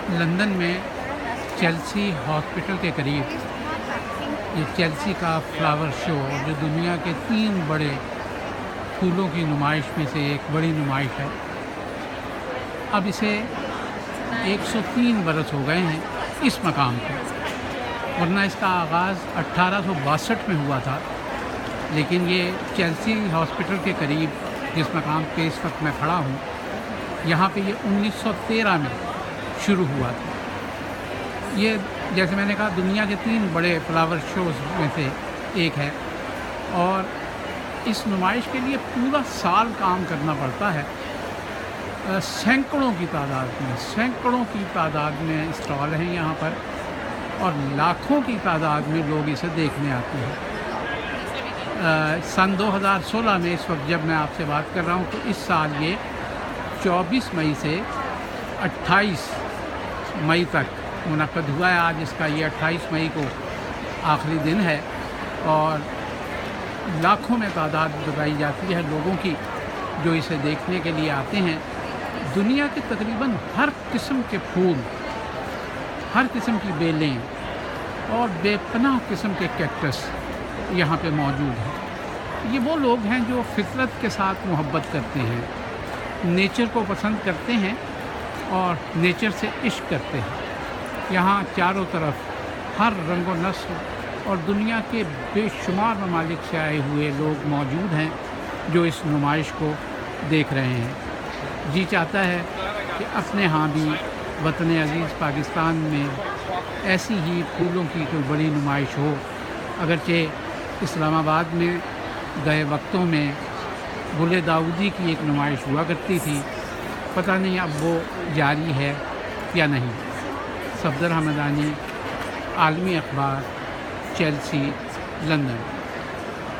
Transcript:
London میں Chelsea hospital کے قریب یہ چیلسی کا فلاور شو جو دنیا کے 3 بڑے پھولوں کی نمائش میں سے ایک بڑی نمائش ہے، اب اسے 103 برس ہو گئے ہیں اس مقام پہ، ورنہ اس کا آغاز 1862 میں ہوا تھا، لیکن یہ چیلسی ہاسپٹل کے قریب جس مقام پہ اس وقت میں کھڑا ہوں، یہاں پہ یہ 1913 میں شروع ہوا تھا۔ یہ جیسے میں نے کہا دنیا کے 3 بڑے فلاور شوز میں سے ایک ہے، اور اس نمائش کے لیے پورا سال کام کرنا پڑتا ہے۔ سینکڑوں کی تعداد میں اسٹال ہیں یہاں پر، اور لاکھوں کی تعداد میں لوگ اسے دیکھنے آتے ہیں۔ سن 2016 میں اس وقت جب میں آپ سے بات کر رہا ہوں تو اس سال یہ 24 مئی سے 28 مئی تک منعقد ہوا ہے۔ آج اس کا یہ 28 مئی کو آخری دن ہے، اور لاکھوں میں تعداد بتائی جاتی ہے لوگوں کی جو اسے دیکھنے کے لیے آتے ہیں۔ دنیا کے تقریباً ہر قسم کے پھول، ہر قسم کی بیلیں اور بے پناہ قسم کے کیکٹس یہاں پہ موجود ہیں۔ یہ وہ لوگ ہیں جو فطرت کے ساتھ محبت کرتے ہیں، نیچر کو پسند کرتے ہیں اور نیچر سے عشق کرتے ہیں۔ یہاں چاروں طرف ہر رنگ و نسل اور دنیا کے بے شمار ممالک سے آئے ہوئے لوگ موجود ہیں جو اس نمائش کو دیکھ رہے ہیں۔ جی چاہتا ہے کہ اپنے ہاں بھی وطن عزیز پاکستان میں ایسی ہی پھولوں کی کوئی بڑی نمائش ہو۔ اگرچہ اسلام آباد میں گئے وقتوں میں گل داؤدی کی ایک نمائش ہوا کرتی تھی، پتہ نہیں اب وہ جاری ہے یا نہیں۔ صفدر حمدانی، عالمی اخبار، چیلسی، لندن۔